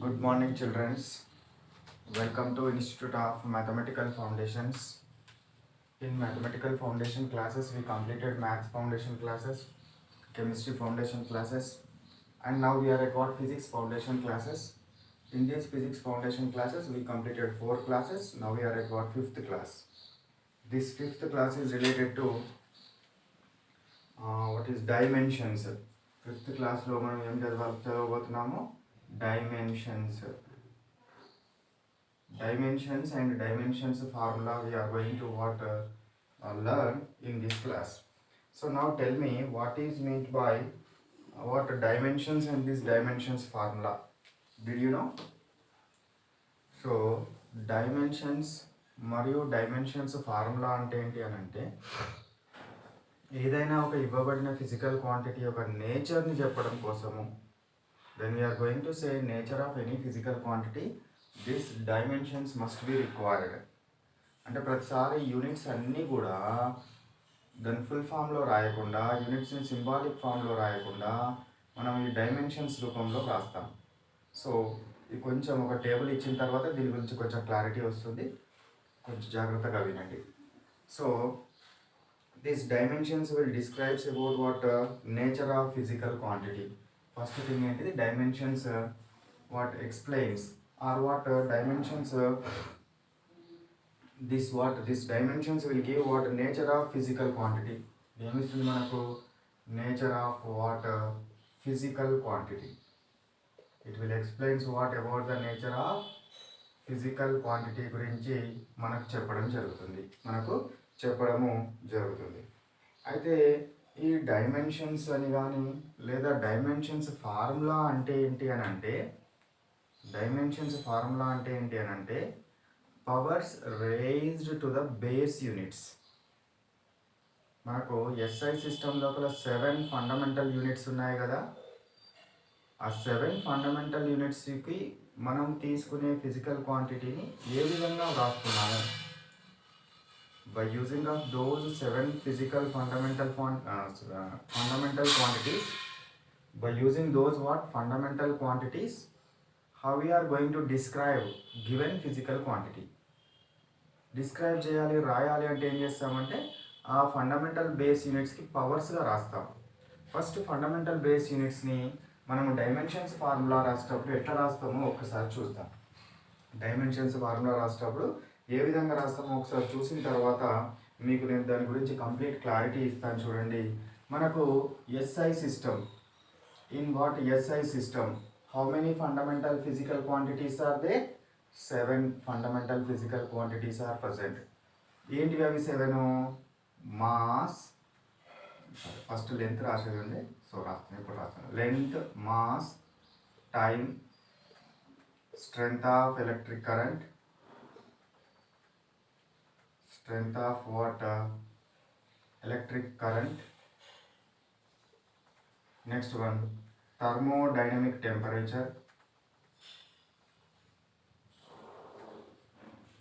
Good morning, children. Welcome to Institute of Mathematical Foundations. In Mathematical Foundation classes, we completed Maths Foundation classes, Chemistry Foundation classes, and now we are at Physics Foundation classes. In these Physics Foundation classes, we completed 4 classes. Now we are at 5th class. This 5th class is related to what is dimensions. 5th class లో మనం ఏం చదవబోతున్నాము dimensions and dimensions formula we are going to learn in this class. So now tell me what is meant by what dimensions and this dimensions formula. Did you know? So dimensions మరియు dimensions formula అంటే ఏంటి అని అంటే ఏదైనా ఒక ఇవ్వబడిన physical quantity యొక్క నేచర్ని చెప్పడం కోసము when we are going to say nature of any physical quantity, this dimensions must be required. అంటే ప్రతిసారి యూనిట్స్ అన్నీ కూడా దాని ఫుల్ ఫామ్లో రాయకుండా యూనిట్స్ని సింబాలిక్ ఫామ్లో రాయకుండా మనం ఈ డైమెన్షన్స్ రూపంలో రాస్తాం. సో ఇది కొంచెం ఒక టేబుల్ ఇచ్చిన తర్వాత దీని గురించి కొంచెం క్లారిటీ వస్తుంది, కొంచెం జాగ్రత్తగా వినండి. So these dimensions will describes about what nature of physical quantity. First thing ఏంటిది dimensions what explains or what dimensions this dimensions will give what nature of physical quantity. ఏమిస్తుంది మనకు nature of what physical quantity. It will explains what about the nature of physical quantity గురించి మనకు చెప్పడము జరుగుతుంది. అయితే ఈ dimensions అని కానీ లేదా డైమెన్షన్స్ ఫార్ములా అంటే ఏంటి అని అంటే powers raised to the base units. మనకు ఎస్ఐ సిస్టమ్ లోపల 7 ఫండమెంటల్ యూనిట్స్ ఉన్నాయి కదా, ఆ 7 ఫండమెంటల్ యూనిట్స్కి మనం తీసుకునే ఫిజికల్ క్వాంటిటీని ఏ విధంగా రాస్తున్నాము? By using of those 7 physical fundamental quantities, by using those fundamental quantities, how we are going to describe given physical quantity. Describe చేయాలి, రాయాలి అంటే ఏం చేస్తామంటే ఆ ఫండమెంటల్ బేస్ యూనిట్స్కి పవర్స్గా రాస్తాం. ఫస్ట్ ఫండమెంటల్ బేస్ యూనిట్స్ని మనం డైమెన్షన్స్ ఫార్ములా రాసేటప్పుడు ఎట్లా రాస్తామో ఒక్కసారి చూద్దాం. డైమెన్షన్స్ ఫార్ములా రాసేటప్పుడు ఏ విధంగా రాస్తామో ఒకసారి చూసిన తర్వాత మీకు నేను దాని గురించి కంప్లీట్ క్లారిటీ ఇస్తాను. చూడండి, మనకు SI system, in what SI system how many fundamental physical quantities are they? 7 fundamental physical quantities are present. ఏంటివి అవి 7? మాస్, ఫస్ట్ లెంత్ రాసేది ఉంది, సో ఇప్పుడు రాస్తాను. Length, mass, time, strength of electric current, strength of what electric current. Next one, thermodynamic temperature.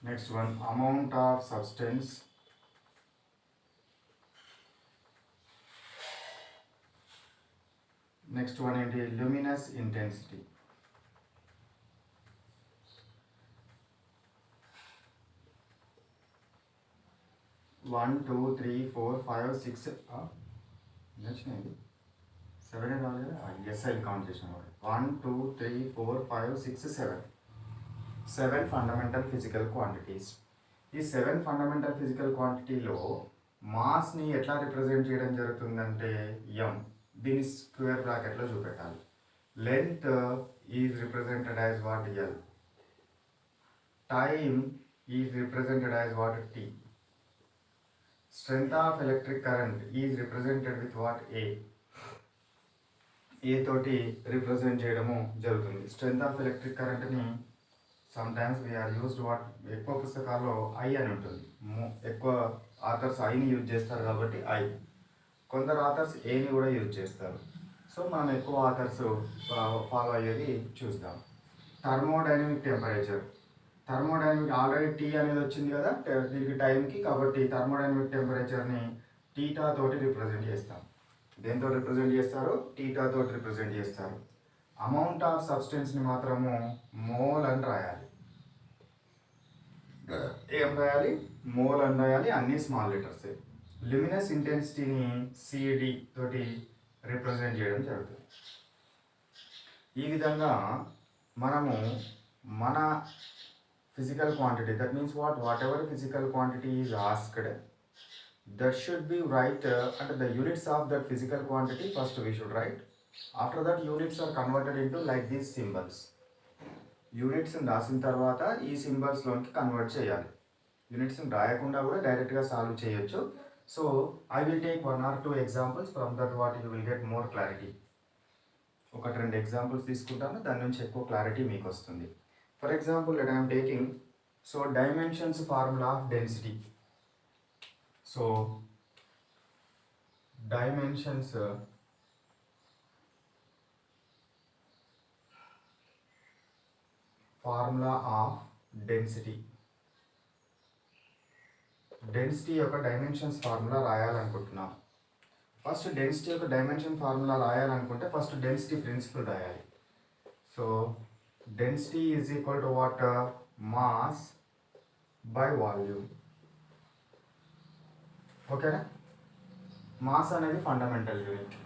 Next one, amount of substance. Next one is luminous intensity. One, 2, 3, 4, 5, 6 7 రాలేదు. Yes I count చేసిన 1, 2, 3, 4, 5, 6, 7 fundamental physical quantities. ఈ 7 fundamental physical క్వాంటిటీలో మాస్ని ఎట్లా represent చేయడం జరుగుతుందంటే ఎం, దీని square బ్రాకెట్లో చూపెట్టాలి. Length is represented as what? L. Time is represented as what? T. Strength of electric current is represented with what? A. A తోటి రిప్రజెంట్ చేయడము జరుగుతుంది. స్ట్రెంగ్త్ ఆఫ్ ఎలక్ట్రిక్ కరెంట్ని some times we are used what, ఎక్కువ పుస్తకాల్లో I అని ఉంటుంది. ఎక్కువ authors ఐని use చేస్తారు కాబట్టి ఐ, కొందరు ఆథర్స్ ఏని కూడా యూజ్ చేస్తారు. సో మనం ఎక్కువ ఆథర్స్ ఫాలో అయ్యేది చూద్దాం. Thermodynamic temperature, thermodynamic already T అనేది వచ్చింది కదా దీనికి టైంకి, కాబట్టి థర్మోడైనమిక్ టెంపరేచర్ని టీటా తోటి రిప్రజెంట్ చేస్తాం. దేంతో రిప్రజెంట్ చేస్తారు? టీటా తోటి రిప్రజెంట్ చేస్తారు. అమౌంట్ ఆఫ్ సబ్స్టెన్స్ని మాత్రము మోల్ అని రాయాలి. ఏం రాయాలి? మోల్ అని రాయాలి, అన్ని స్మాల్ లెటర్స్. ల్యూమినస్ ఇంటెన్సిటీని సిడి తోటి రిప్రజెంట్ చేయడం జరుగుతుంది. ఈ విధంగా మనము మన physical quantity, that means what ever physical quantity is asked, that should be write under the units of that physical quantity. First we should write, after that units are converted into like these symbols. Units రాసిన తర్వాత ఈ సింబల్స్లోకి convert చేయాలి. Units రాయకుండా కూడా డైరెక్ట్గా solve చేయొచ్చు. So I will take 1 or 2 examples, from that what you will get more clarity. 1-2 examples తీసుకుంటాను, దాని నుంచి ఎక్కువ క్లారిటీ మీకు వస్తుంది. For example let I'm taking, so dimensions formula of density. So dimensions formula of density. Density యొక్క dimensions formula రాయాలనుకుంటున్నాం. First density యొక్క dimension formula రాయాలనుకుంటే ఫస్ట్ డెన్సిటీ ప్రిన్సిపల్ రాయాలి. So density is equal to what? Mass by volume. ఓకేనా? Mass అనేది fundamental unit.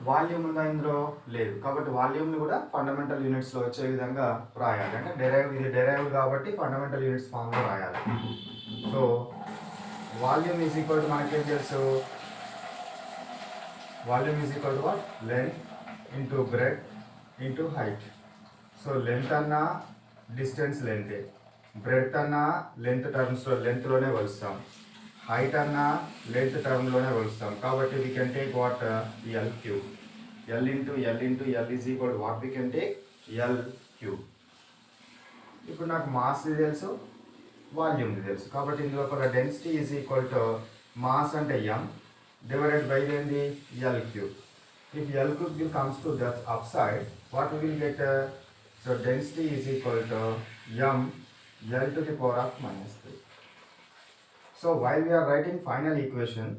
Volume ఉందా ఇందులో? లేదు. కాబట్టి వాల్యూమ్ని కూడా ఫండమెంటల్ యూనిట్స్లో వచ్చే విధంగా రాయాలి. అంటే ఇది డెరైవ్ కాబట్టి ఫండమెంటల్ యూనిట్స్ ఫామ్లో రాయాలి. So volume is equal to మనకేం తెలుసు? Volume is equal to what? Length into breadth into height. So length అన్నా డిస్టెన్స్ లెంతే, బ్రెడ్త్ అన్నా లెంత్లోనే కొలుస్తాం, హైట్ అన్నా లెంత్ టర్మ్లోనే కొలుస్తాం. కాబట్టి we can take what? L cube. L into L is equal to what? We can take L cube. ఇప్పుడు నాకు mass తెలుసు, volume తెలుసు. కాబట్టి ఇందులో ఒక density is equal to mass అంటే ఎం డివైడెడ్ బై ఏంది? L cube. If L cube comes to that up side, what will get? So density is equal to M L to the power of -3. So while we are writing final equation,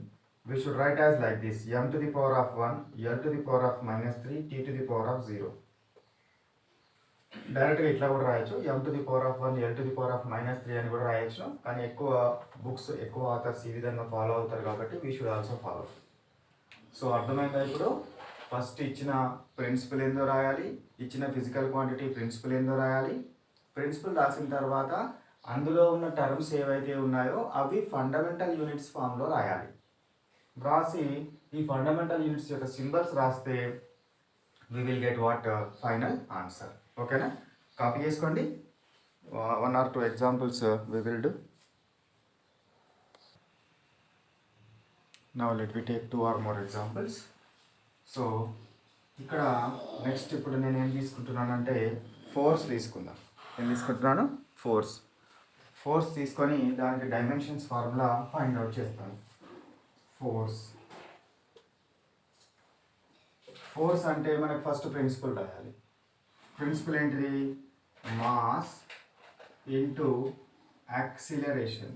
we should write as like this: m to the power of 1, l to the power of -3, t to the power of 0. డైరెక్ట్గా ఇట్లా కూడా రాయొచ్చు, m to the power of 1, l to the power of -3 అని కూడా రాయొచ్చు. కానీ ఎక్కువ books, ఎక్కువ ఆథర్స్ ఈ విధంగా ఫాలో అవుతారు కాబట్టి we should also follow. So అర్థమైందా? ఇప్పుడు ఫస్ట్ ఇచ్చిన ప్రిన్సిపల్ ఏందో రాయాలి, ఇచ్చిన ఫిజికల్ క్వాంటిటీ ప్రిన్సిపల్ ఏందో రాయాలి. ప్రిన్సిపల్ రాసిన తర్వాత అందులో ఉన్న టర్మ్స్ ఏవైతే ఉన్నాయో అవి ఫండమెంటల్ యూనిట్స్ ఫామ్లో రాయాలి. రాసి ఈ ఫండమెంటల్ యూనిట్స్ యొక్క సింబల్స్ రాస్తే we will get what? Final answer. ఓకేనా? కాపీ చేసుకోండి. 1 or 2 examples we will do. Now let we take 2 or more examples. So ఇక్కడ నెక్స్ట్ ఇప్పుడు నేను ఏం తీసుకుంటున్నానంటే ఫోర్స్ తీసుకుందాం. ఏం తీసుకుంటున్నాను? ఫోర్స్ తీసుకొని దానికి డైమెన్షన్స్ ఫార్ములా ఫైండ్ అవుట్ చేస్తాను. ఫోర్స్ అంటే మనకు ఫస్ట్ ప్రిన్సిపల్ రాయాలి. ప్రిన్సిపల్ ఏంటిది? Mass into acceleration.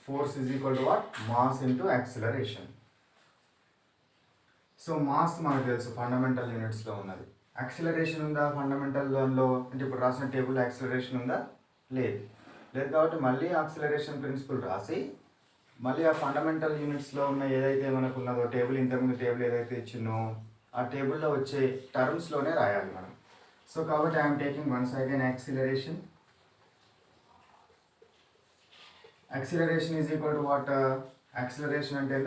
Force is equal to what? Mass into acceleration. So mass మనకు తెలుసు ఫండమెంటల్ యూనిట్స్లో ఉన్నది. యాక్సిలరేషన్ ఉందా ఫండమెంటల్ దానిలో? అంటే ఇప్పుడు రాసిన టేబుల్ యాక్సిలరేషన్ ఉందా? లేదు. కాబట్టి మళ్ళీ యాక్సిలరేషన్ ప్రిన్సిపల్ రాసి మళ్ళీ ఆ ఫండమెంటల్ యూనిట్స్లో ఉన్న ఏదైతే మనకు ఉన్నదో టేబుల్, ఇంతకుముందు టేబుల్ ఏదైతే ఇచ్చినో ఆ టేబుల్లో వచ్చే టర్మ్స్లోనే రాయాలి మనం. సో కాబట్టి I'm taking once again acceleration. Acceleration is equal to what? Acceleration అంటే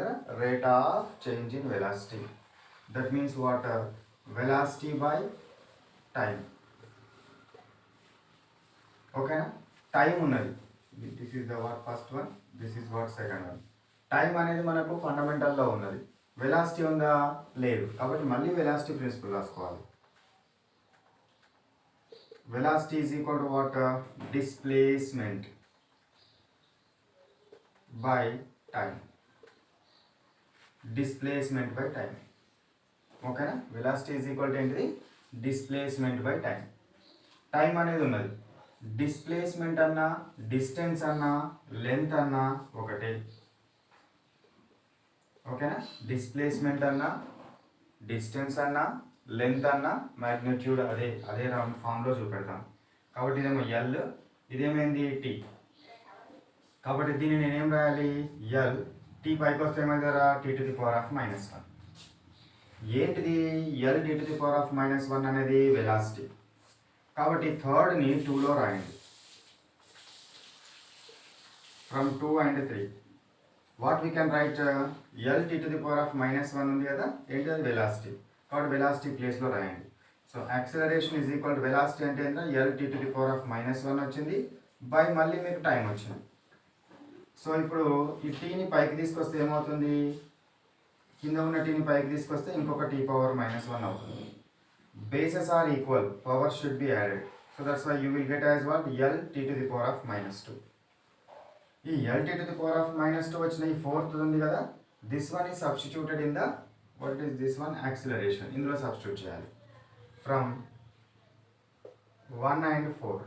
rate of change in velocity. That means what? velocity by time. ఓకేనా? టైం ఉన్నది. This is the what first one, this is what second one. Time అనేది మనకు ఫండమెంటల్లో ఉన్నది. Velocity ఉందా? లేదు. కాబట్టి మళ్ళీ వెలాసిటీ ప్రిన్సిపల్ రాసుకోవాలి. Velocity is equal to what? Displacement by time. Displacement by time. ఓకేనా? వెలాసిటీ ఈజ్ ఈక్వల్ టు ఏంటిది? Displacement by time. టైం అనేది ఉన్నది. డిస్ప్లేస్మెంట్ అన్నా, డిస్టెన్స్ అన్నా, లెంత్ అన్నా ఒకటే. ఓకేనా. డిస్ప్లేస్మెంట్ అన్నా, డిస్టెన్స్ అన్నా, లెంత్ అన్నా, మ్యాగ్నిట్యూడ్ అదే అదే ఫామ్లో చూపెడతాం. కాబట్టి ఇదేమో ఎల్, ఇదేమైంది టీ. కాబట్టి దీన్ని నేనేం రాయాలి, ఎల్ టీ పైకి వస్తే ఏమైందరా t⁻⁻1. ఏంటిది ఎల్ t⁻⁻1 అనేది వెలాసిటీ. కాబట్టి థర్డ్ని 2లో రాయండి. From 2 and 3 what we can write, L t⁻⁻1 ఉంది కదా, ఏంటి అది వెలాసిటీ. కాబట్టి వెలాసిటీ ప్లేస్లో రాయండి. So acceleration is equal to velocity అంటే ఏంటో ఎల్ t⁻⁻1 వచ్చింది, బై మళ్ళీ మీకు టైం వచ్చింది. సో ఇప్పుడు ఈ టీని పైకి తీసుకొస్తే ఏమవుతుంది, కింద ఉన్న టీని పైకి తీసుకొస్తే ఇంకొక t⁻⁻1 అవుతుంది. Bases are equal, power should be added. So that's why you will get as what L t⁻⁻2. ఈ ఎల్ t⁻⁻2 వచ్చిన ఈ ఫోర్త్ ఉంది కదా, this one is substituted in the what is this one acceleration. ఇందులో substitute చేయాలి. From 1 and 4.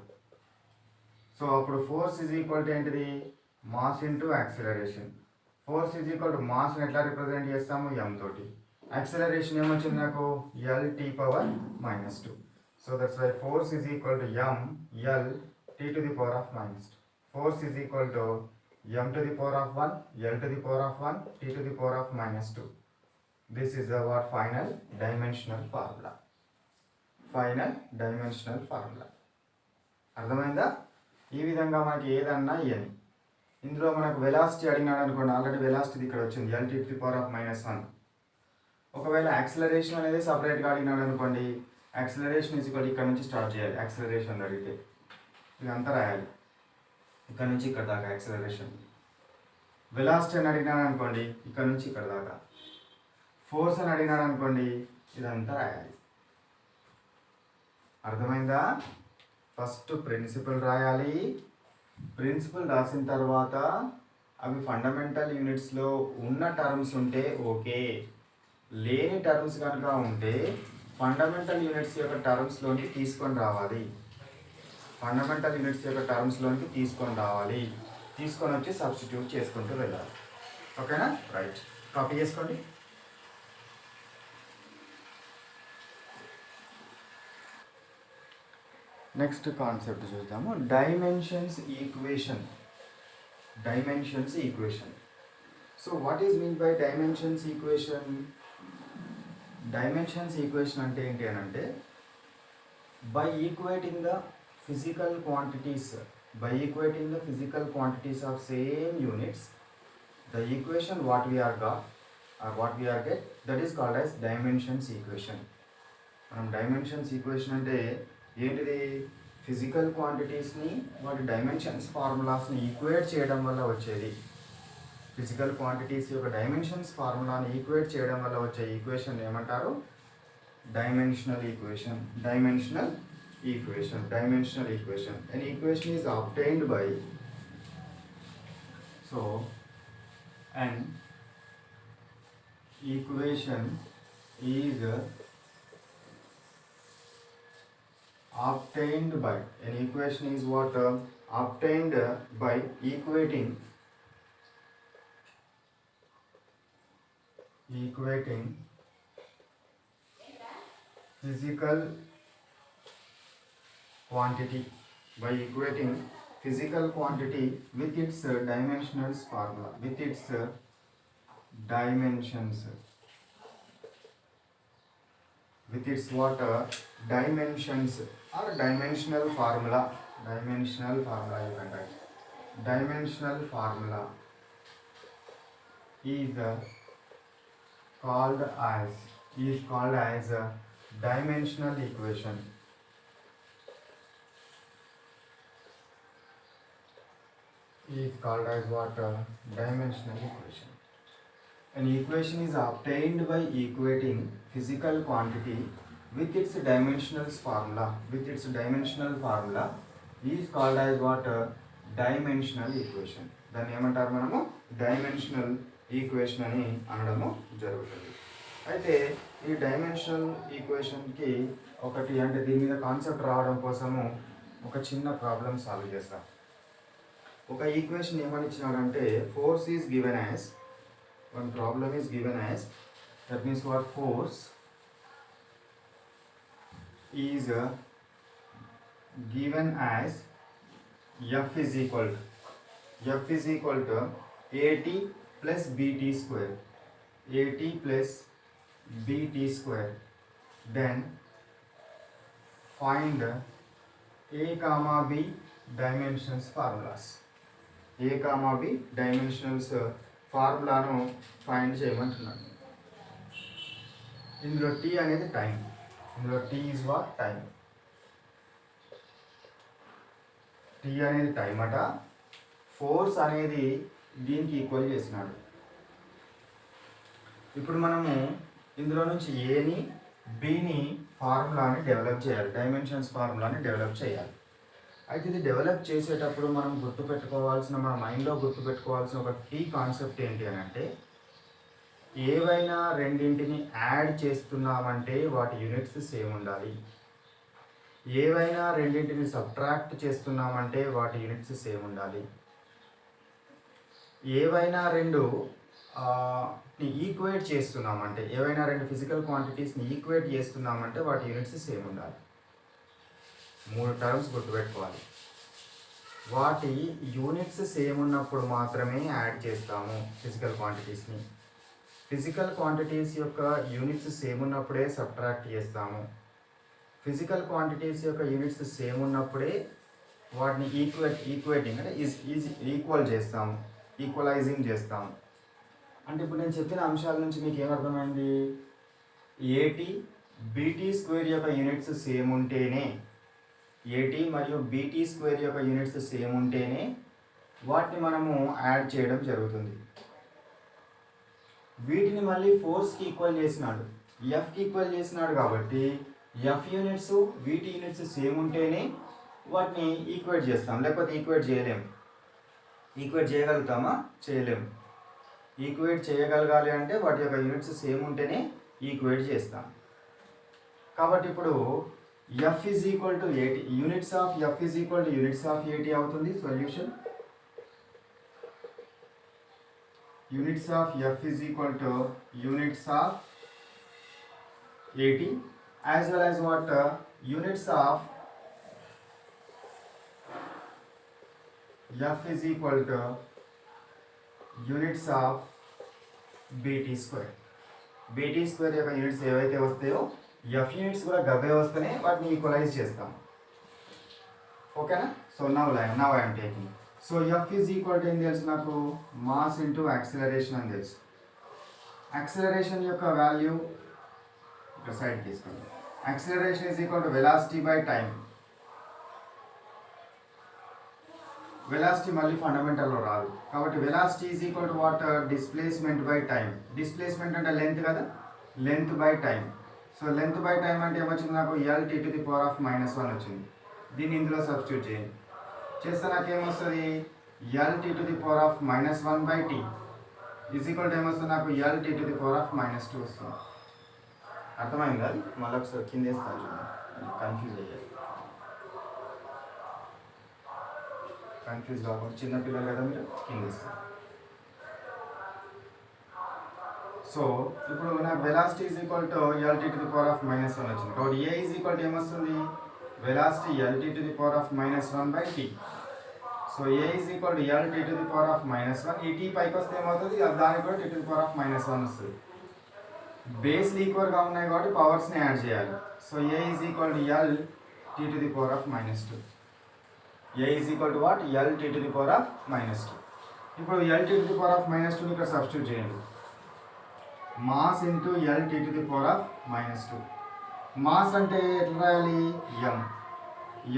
So అప్పుడు force is equal to ఏంటిది, mass into acceleration. Force is equal to మాస్ని ఎట్లా రిప్రజెంట్ చేస్తాము, ఎం తోటి. యాక్సిలరేషన్ ఏమొచ్చింది నాకు, L t⁻⁻2. So that's why force is equal to M L t⁻⁻2. Force is equal to m⁻1 l⁻1 t⁻⁻2. This is our final dimensional formula. Final dimensional formula అర్థమైందా. ఈ విధంగా మనకి ఏదన్నా ఇయని, ఇందులో మనకు వెలాసిటీ అడిగినాడు అనుకోండి, ఆల్రెడీ వెలాసిటీ ఇక్కడ వచ్చింది ఎల్ t⁻⁻1. ఒకవేళ యాక్సిలరేషన్ అనేది సపరేట్గా అడిగినాడు అనుకోండి, యాక్సిలరేషన్ ఈజ్ ఈక్వల్ ఇక్కడ నుంచి స్టార్ట్ చేయాలి. యాక్సిలరేషన్ అడిగితే ఇదంతా రాయాలి, ఇక్కడ నుంచి ఇక్కడ దాకా యాక్సిలరేషన్. వెలాసిటీ అని అడిగినాడు అనుకోండి, ఇక్కడ నుంచి ఇక్కడ దాకా. ఫోర్స్ అని అడిగినాడు అనుకోండి, ఇదంతా రాయాలి. అర్థమైందా. ఫస్ట్ ప్రిన్సిపల్ రాయాలి. ప్రిన్సిపల్ రాసిన తర్వాత అవి ఫండమెంటల్ యూనిట్స్లో ఉన్న టర్మ్స్ ఉంటే ఓకే, లేని టర్మ్స్ కనుక ఉంటే ఫండమెంటల్ యూనిట్స్ యొక్క టర్మ్స్లోకి తీసుకొని రావాలి. ఫండమెంటల్ యూనిట్స్ యొక్క టర్మ్స్లోకి తీసుకొని రావాలి, తీసుకొని వచ్చి సబ్స్టిట్యూట్ చేసుకుంటూ వెళ్ళాలి. ఓకేనా, రైట్. కాపీ చేసుకోండి. నెక్స్ట్ కాన్సెప్ట్ చూద్దాము, dimensions equation. Dimensions equation. So what is mean by dimensions equation. Dimensions equation అంటే ఏంటి అని అంటే, by equating the physical quantities, by equating the physical quantities of same units, the equation what we are got or what we are get, that is called as dimensions equation. మనం dimensions equation అంటే ఏంటిది, physical క్వాంటిటీస్ని వాటి dimensions ఫార్ములాస్ని equate చేయడం వల్ల వచ్చేది. Physical quantities యొక్క dimensions ఫార్ములాని equate చేయడం వల్ల వచ్చే ఈక్వేషన్ ఏమంటారు, dimensional equation. Dimensional equation, dimensional equation. An equation is obtained by, so an equation is obtained by, an equation is what, obtained by equating physical quantity, by equating physical quantity with its dimensional formula, with its dimensions, with its what, dimensions or dimensional formula. Dimensional formula you can write. Dimensional formula is called as dimensional equation. Is called as what, dimensional equation. An equation is obtained by equating physical quantity with its dimensional formula. With its dimensional formula is called as what, dimensional equation. దాన్ని ఏమంటారు మనము, dimensional equation అని అనడము జరుగుతుంది. అయితే ఈ dimensional ఈక్వేషన్కి ఒకటి అంటే దీని మీద కాన్సెప్ట్ రావడం కోసము ఒక చిన్న ప్రాబ్లం సాల్వ్ చేస్తాం. ఒక ఈక్వేషన్ ఏమని ఇచ్చినాడంటే, force is given as one problem is given as, that means what, force is given as F is equal to AT plus BT square, AT plus BT square. Then find A comma B dimensions formulas. A comma B dimensions ఫార్ములాను find చేయమంటున్నాను. ఇందులో T అనేది time, ఇందులో T is what, time. T అనేది time అట, force అనేది దీనికి equal చేసినాడు. ఇప్పుడు మనము ఇందులో నుంచి ఏని బిని ఫార్ములాని డెవలప్ చేయాలి, డైమెన్షన్స్ ఫార్ములాని డెవలప్ చేయాలి. అయితే ఇది డెవలప్ చేసేటప్పుడు మనం గుర్తుపెట్టుకోవాల్సిన, మన మైండ్లో గుర్తుపెట్టుకోవాల్సిన ఒక కీ కాన్సెప్ట్ ఏంటి అని అంటే, ఏవైనా రెండింటిని యాడ్ చేస్తున్నామంటే వాటి యూనిట్స్ సేమ్ ఉండాలి, ఏవైనా రెండింటిని సబ్ట్రాక్ట్ చేస్తున్నామంటే వాటి యూనిట్స్ సేమ్ ఉండాలి, ఏవైనా రెండు ఈక్వేట్ చేస్తున్నామంటే, ఏవైనా రెండు ఫిజికల్ క్వాంటిటీస్ని ఈక్వేట్ చేస్తున్నామంటే వాటి యూనిట్స్ సేమ్ ఉండాలి. 3 టర్మ్స్ గుర్తుపెట్టుకోవాలి. వాటి యూనిట్స్ సేమ్ ఉన్నప్పుడు మాత్రమే యాడ్ చేస్తాము ఫిజికల్ క్వాంటిటీస్ని. ఫిజికల్ క్వాంటిటీస్ యొక్క యూనిట్స్ సేమ్ ఉన్నప్పుడే సబ్ట్రాక్ట్ చేస్తాము. ఫిజికల్ క్వాంటిటీస్ యొక్క యూనిట్స్ సేమ్ ఉన్నప్పుడే వాటిని ఈక్వేటింగ్ అంటే ఈక్వల్ చేస్తాము, ఈక్వలైజింగ్ చేస్తాము. అంటే ఇప్పుడు నేను చెప్పిన అంశాల నుంచి మీకు ఏమర్థమైంది? ఏటీ బీటీ స్క్వేర్ యొక్క యూనిట్స్ సేమ్ ఉంటేనే, ఏటీ మరియు బీటీ స్క్వేర్ యొక్క యూనిట్స్ సేమ్ ఉంటేనే వాటిని మనము యాడ్ చేయడం జరుగుతుంది. వీటిని మళ్ళీ ఫోర్స్కి ఈక్వల్ చేసినాడు, ఎఫ్కి ఈక్వల్ చేసినాడు కాబట్టి ఎఫ్ యూనిట్స్ వీటి యూనిట్స్ సేమ్ ఉంటేనే వాటిని ఈక్వేట్ చేస్తాం, లేకపోతే ఈక్వేట్ చేయలేము. ఈక్వేట్ చేయగలుగుతామా? చేయలేము. ఈక్వేట్ చేయగలగాలి అంటే వాటి యొక్క యూనిట్స్ సేమ్ ఉంటేనే ఈక్వేట్ చేస్తాం. కాబట్టి ఇప్పుడు ఎఫ్ ఈజ్ ఈక్వల్ టు ఏటీ, units of F is equal to units of ఏటీ అవుతుంది solution. Units of F is equal to units of ఏటీ as well as what units of f is equal to units of bt square. bt square యొక్క units ఏవైతే వస్తాయో f units కూడా గవ్వే వస్తేనే వాటిని equalise చేస్తాం. ఓకేనా? So now I am taking. So f is equal to ఏం తెలుసు నాకు? మాస్ ఇంటూ యాక్సిలరేషన్ అని తెలుసు. యాక్సిలరేషన్ యొక్క వాల్యూ ఇక్కడ సైడ్ తీసుకోండి. Acceleration is equal to velocity by time. Velocity మళ్ళీ ఫండమెంటల్లో రాదు కాబట్టి velocity is equal to what? Displacement by time. Displacement అంటే లెంత్ కదా, length by time. So length by time అంటే ఏమొచ్చింది నాకు? L T to the power of -1 వచ్చింది. దీన్ని ఇందులో సబ్స్టిట్యూట్ చేయండి. చేస్తే నాకేమొస్తుంది? L T to the power of -1 by T is equal to ఏమొస్తుంది నాకు? L T to the power of -2 వస్తుంది. అర్థమైంది అది? మళ్ళీ ఒకసారి కింద వేస్తాను చూడండి, కన్ఫ్యూజ్ అయ్యారు. కన్ఫ్యూజ్ కాకుండా చిన్నపిల్లలు కదా మీరు, కింద వేస్తారు. సో ఇప్పుడు నాకు velocity is equal to L T to the power of -1 వచ్చింది కాబట్టి ఏ ఈజ్ ఈక్వల్ టు ఏమొస్తుంది? Velocity L T to the power of -1 by T. So A is equal to L T to the power of -1. ఈ T పైకి వస్తే ఏమవుతుంది? దానికి కూడా T to the power of -1 వస్తుంది. బేస్లు ఈక్వల్గా ఉన్నాయి కాబట్టి పవర్స్ని యాడ్ చేయాలి. So A is equal to L T to the power of -2. A is equal to what? L T to the power of -2. ఇప్పుడు L T to the power of -2 ఇక్కడ substitute చేయండి. Mass into L T to the power of -2. Mass అంటే ఎట్లా రాయాలి?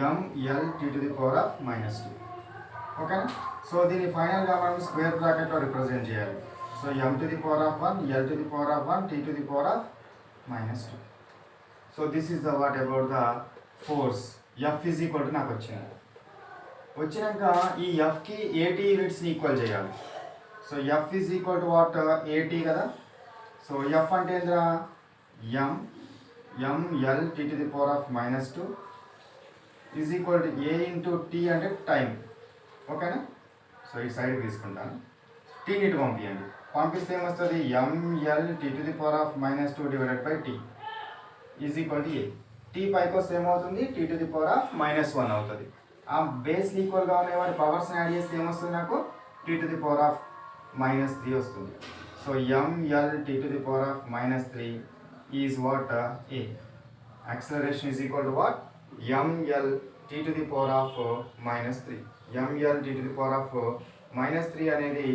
M L T to the power of -2. ఓకేనా? So దీన్ని ఫైనల్గా మనం స్క్వేర్ బ్రాకెట్లో రిప్రజెంట్ చేయాలి. So m to the power of 1, l to the power of 1, t to the power of -2. So this is the what about the force. F is equal to నాకు వచ్చినాక ఈ Fకి 80 యూనిట్స్ని equal చేయాలి. So F is equal to what? 80 కదా. So F అంటే ఏంద్రా? m l t to the power of -2 is equal to a into t అంటే time. ఓకేనా? So ఈ సైడ్ తీసుకుంటాను, టీని ఇటు పంపించండి. పంపిస్తే ఏమొస్తుంది ml t to the power of -2 divided by t is equal to A. T పైకి వస్తే ఏమవుతుంది t to the power of -1 అవుతుంది. ఆ బేస్లు ఈక్వల్గా ఉన్నాయి వాటి పవర్స్ని యాడ్ చేస్తే ఏమొస్తుంది నాకు t to the power of -3 వస్తుంది. So ml t to the power of -3 is what a. Acceleration is equal to what ml t to the power of -3. ml t to the power of -3 అనేది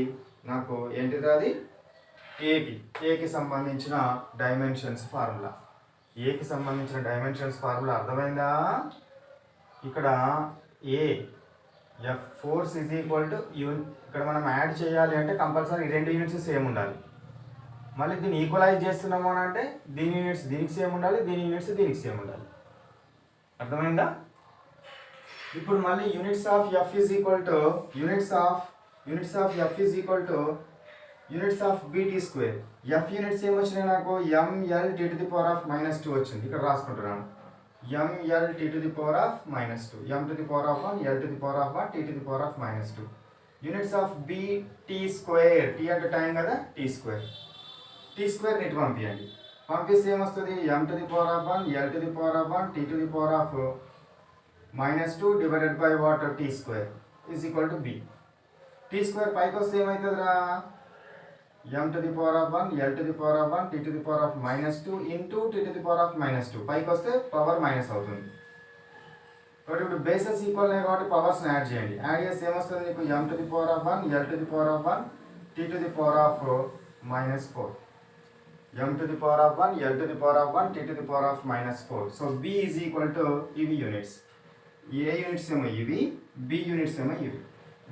నాకు ఏంటిది అది ఏకి సంబంధించిన dimensions formula. ఏకి సంబంధించిన dimensions formula అర్థమైందా? ఇక్కడ ఏ F force is equal to ఇక్కడ మనం యాడ్ చేయాలి అంటే కంపల్సరీ ఈ రెండు యూనిట్స్ సేమ్ ఉండాలి. మళ్ళీ దీన్ని ఈక్వలైజ్ చేస్తున్నాము అని అంటే దీని యూనిట్స్ దీనికి సేమ్ ఉండాలి, దీని యూనిట్స్ దీనికి సేమ్ ఉండాలి. అర్థమైందా? ఇప్పుడు మళ్ళీ units of F is equal to units of F is equal to units of BT square. F units ఏమొచ్చినాయి నాకు ml t to the power of -2 వచ్చింది. ఇక్కడ రాసుకుంటున్నాను ml t to the power of -2, m to the power of 1, l to the power of 1, t to the power of -2. Units of bt square, t అంటే time కదా, t square ఇటు పంపించండి. పంపిస్తే ఏమొస్తుంది m to the power of 1, l to the power of 1, t to the power of -2 divided by what t square is equal to b. t square పైకి వస్తే ఏమవుతుందిరా m to the power of 1, l to the power of 1, t to the power of -2 into t to the power of -2. పైకి వస్తే power minus అవుతుంది. కాబట్టి ఇప్పుడు bases equal ఉన్నాయి కాబట్టి powers add చేయండి. యాడ్ చేస్తే ఏమొస్తుంది నీకు m to the power of 1, l to the power of 1, t to the power of -4. m to the power of 1, l to the power of 1, t to the power of -4. So b is equal to ఇవి units. ఏ units ఏమో ఇవి, b units ఏమో ఇవి.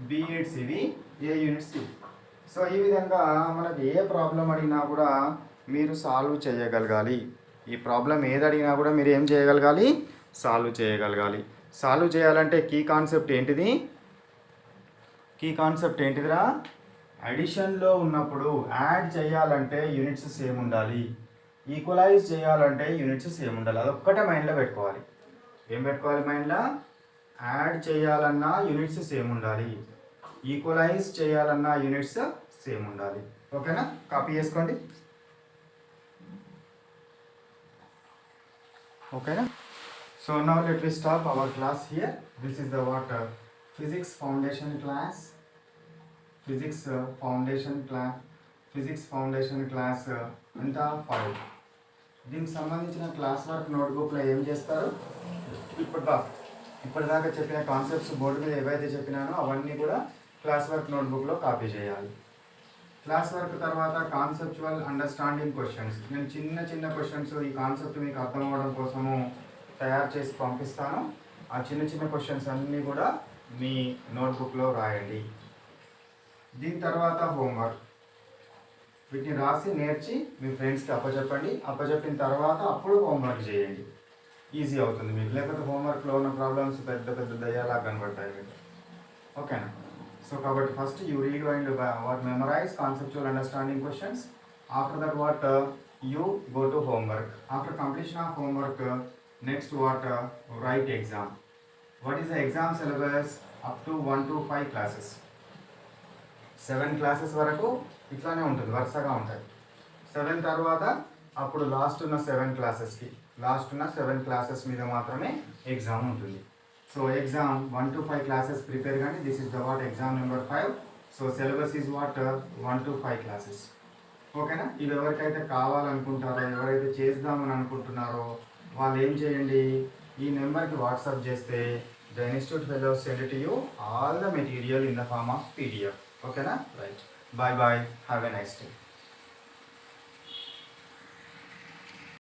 b units ఇవి, ఏ units ఇవి. So ఈ విధంగా మనకు ఏ ప్రాబ్లం అడిగినా కూడా మీరు సాల్వ్ చేయగలగాలి. ఈ ప్రాబ్లం ఏది అడిగినా కూడా మీరు ఏం చేయగలగాలి, సాల్వ్ చేయగలగాలి. సాల్వ్ చేయాలంటే కీ కాన్సెప్ట్ ఏంటిదిరా? అడిషన్లో ఉన్నప్పుడు యాడ్ చేయాలంటే యూనిట్స్ సేమ్ ఉండాలి, ఈక్వలైజ్ చేయాలంటే యూనిట్స్ సేమ్ ఉండాలి. అదొక్కటే మైండ్లో పెట్టుకోవాలి. ఏం పెట్టుకోవాలి మైండ్లో? యాడ్ చేయాలన్నా యూనిట్స్ సేమ్ ఉండాలి, ఈక్వలైజ్ చేయాలన్నా యూనిట్స్ సేమ్ ఉండాలి. ఓకేనా? కాపీ చేసుకోండి. ఓకేనా? So now let we stop our class here. This is the what physics foundation class. Physics foundation class ఎంత 5. దీనికి సంబంధించిన క్లాస్ వర్క్ నోట్బుక్లో ఏం చేస్తారు? ఇప్పటిదాకా చెప్పిన కాన్సెప్ట్స్ బోర్డు మీద ఏవైతే చెప్పినానో అవన్నీ కూడా క్లాస్ వర్క్ నోట్బుక్లో కాపీ చేయాలి. క్లాస్ వర్క్ తర్వాత కాన్సెప్చువల్ అండర్స్టాండింగ్ క్వశ్చన్స్. నేను చిన్న క్వశ్చన్స్ ఈ కాన్సెప్ట్ మీకు అర్థం అవ్వడం కోసము తయారు చేసి పంపిస్తాను. ఆ చిన్న క్వశ్చన్స్ అన్నీ కూడా మీ నోట్బుక్లో రాయండి. దీని తర్వాత హోంవర్క్. వీటిని రాసి నేర్చి మీ ఫ్రెండ్స్కి అప్పచెప్పిన తర్వాత అప్పుడు హోంవర్క్ చేయండి. ఈజీ అవుతుంది మీకు. లేకపోతే హోంవర్క్లో ఉన్న ప్రాబ్లమ్స్ పెద్ద దయ్యాలా కనబడతాయి మీకు. ఓకేనా? So కాబట్టి first you read and what memorize conceptual understanding questions. After that what you go to homework. After completion of homework next what write exam. What is the exam syllabus? Up to 1 to 5 classes. 7 classes వరకు ఇట్లానే ఉంటుంది, వరుసగా ఉంటాయి. 7 తర్వాత అప్పుడు last ఉన్న 7 classes మీద మాత్రమే ఎగ్జామ్ ఉంటుంది. So exam 1 to 5 classes prepare కానీ. This is the what exam number 5. So syllabus is what 1 to 5 classes. ఓకేనా? ఇవి ఎవరికైతే కావాలనుకుంటారో, ఎవరైతే చేద్దామని అనుకుంటున్నారో వాళ్ళు ఏం చేయండి, ఈ నెంబర్కి వాట్సాప్ చేస్తే the institute fellows send to you all the material in the form of PDF. ఓకేనా? Right. Bye. Have a nice day.